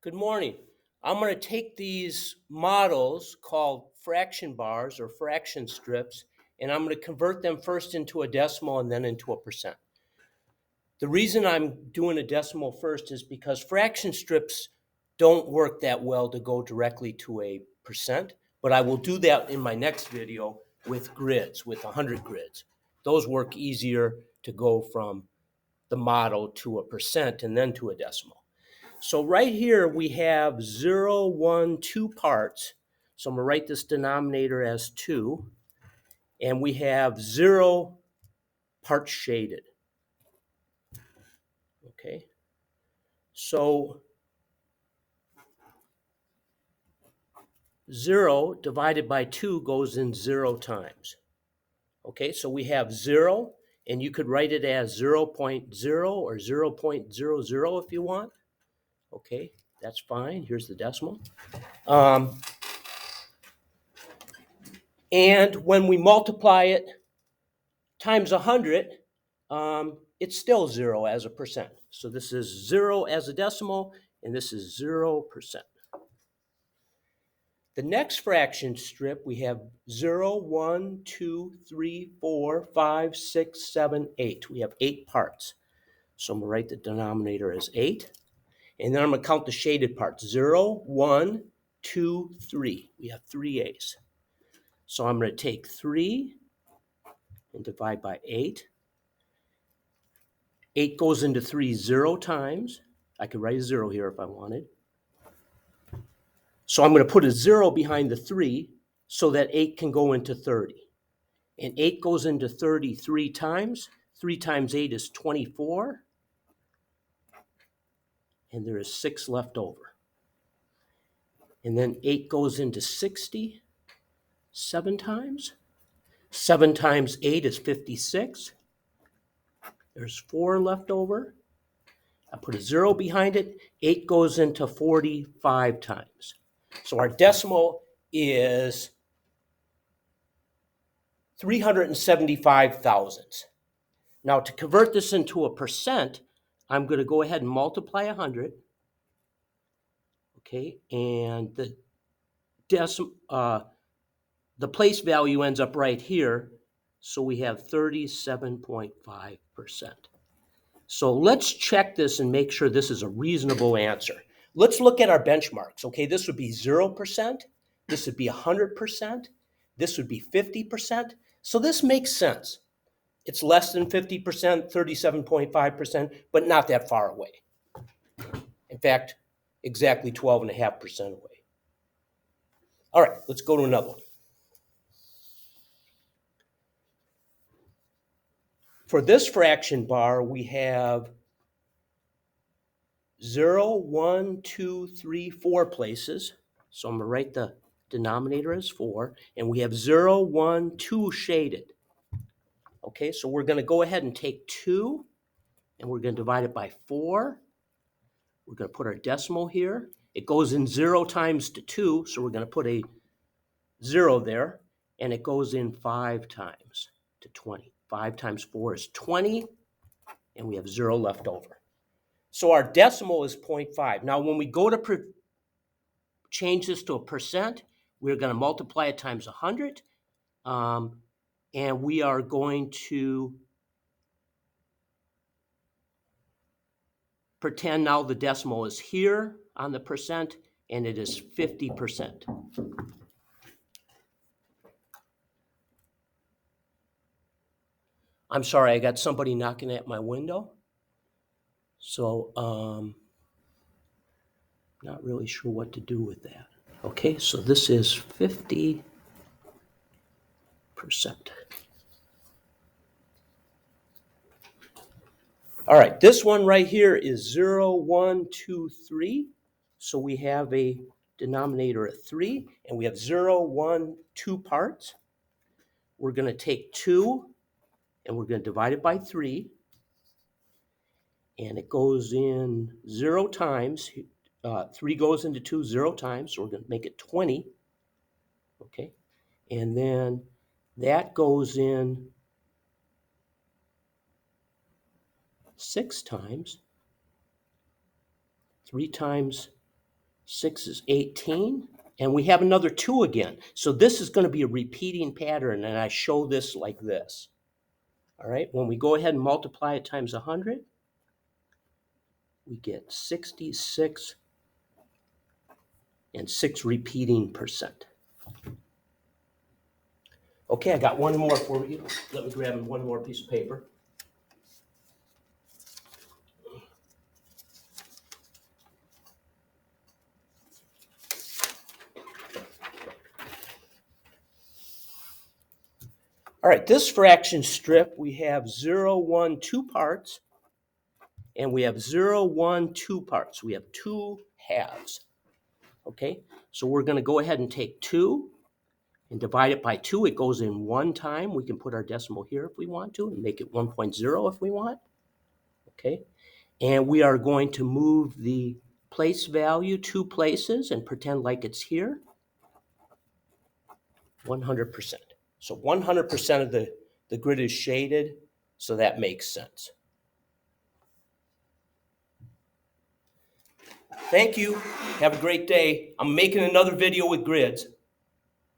Good morning. I'm going to take these models called fraction bars or fraction strips, and I'm going to convert them first into a decimal and then into a percent. The reason I'm doing a decimal first is because fraction strips don't work that well to go directly to a percent, but I will do that in my next video with grids, with 100 grids. Those work easier to go from the model to a percent and then to a decimal. So right here we have 0, 1, 2 parts. So I'm going to write this denominator as 2. And we have 0 parts shaded. Okay. So 0 divided by 2 goes in 0 times. Okay, so we have 0, and you could write it as 0.0 or 0.00 if you want. Okay, that's fine. Here's the decimal. And when we multiply it times 100, it's still 0 as a percent. So this is 0 as a decimal, and this is 0%. The next fraction strip, we have 0, 1, 2, 3, 4, 5, 6, 7, 8. We have 8 parts. So I'm going to write the denominator as 8. And then I'm going to count the shaded parts. 0, 1, 2, 3. We have 3 A's. So I'm going to take 3 and divide by 8. 8 goes into 3 0 times. I could write a 0 here if I wanted. So I'm going to put a 0 behind the 3 so that 8 can go into 30. And 8 goes into 30 3 times. 3 times 8 is 24. And there is 6 left over. And then 8 goes into 60 7 times. 7 times 8 is 56. There's 4 left over. I put a 0 behind it. 8 goes into 45 times. So our decimal is 375 thousandths. Now to convert this into a percent, I'm going to go ahead and multiply 100. Okay, and the place value ends up right here. So we have 37.5%. So let's check this and make sure this is a reasonable answer. Let's look at our benchmarks. Okay, this would be 0%. This would be 100%. This would be 50%. So this makes sense. It's less than 50%, 37.5%, but not that far away. In fact, exactly 12.5% away. All right, let's go to another one. For this fraction bar, we have 0, 1, 2, 3, 4 places. So I'm going to write the denominator as 4. And we have 0, 1, 2 shaded. Okay, so we're going to go ahead and take 2, and we're going to divide it by 4. We're going to put our decimal here. It goes in 0 times to 2, so we're going to put a 0 there. And it goes in 5 times to 20. 5 times 4 is 20, and we have 0 left over. So our decimal is 0.5. Now, when we go to change this to a percent, we're going to multiply it times 100, and we are going to pretend now the decimal is here on the percent, and it is 50%. I'm sorry, I got somebody knocking at my window. So, not really sure what to do with that. Okay, so this is 50%. All right, this one right here is 0, 1, 2, 3. So we have a denominator of 3, and we have 0, 1, 2 parts. We're going to take 2, and we're going to divide it by 3. And it goes in 0 times. 3 goes into 2 0 times, so we're going to make it 20. Okay, and then that goes in 6 times. 3 times 6 is 18. And we have another 2 again. So this is going to be a repeating pattern, and I show this like this. All right, when we go ahead and multiply it times 100, we get 66 and 6 repeating percent. Okay, I got one more for you. Let me grab one more piece of paper. All right, this fraction strip, we have 0, 1, 2 parts, and we have 0, 1, 2 parts. We have 2 halves. Okay, so we're going to go ahead and take 2 and divide it by 2. It goes in 1 time. We can put our decimal here if we want to and make it 1.0 if we want. Okay, and we are going to move the place value 2 places and pretend like it's here. 100%. So 100% of the grid is shaded, so that makes sense. Thank you. Have a great day. I'm making another video with grids.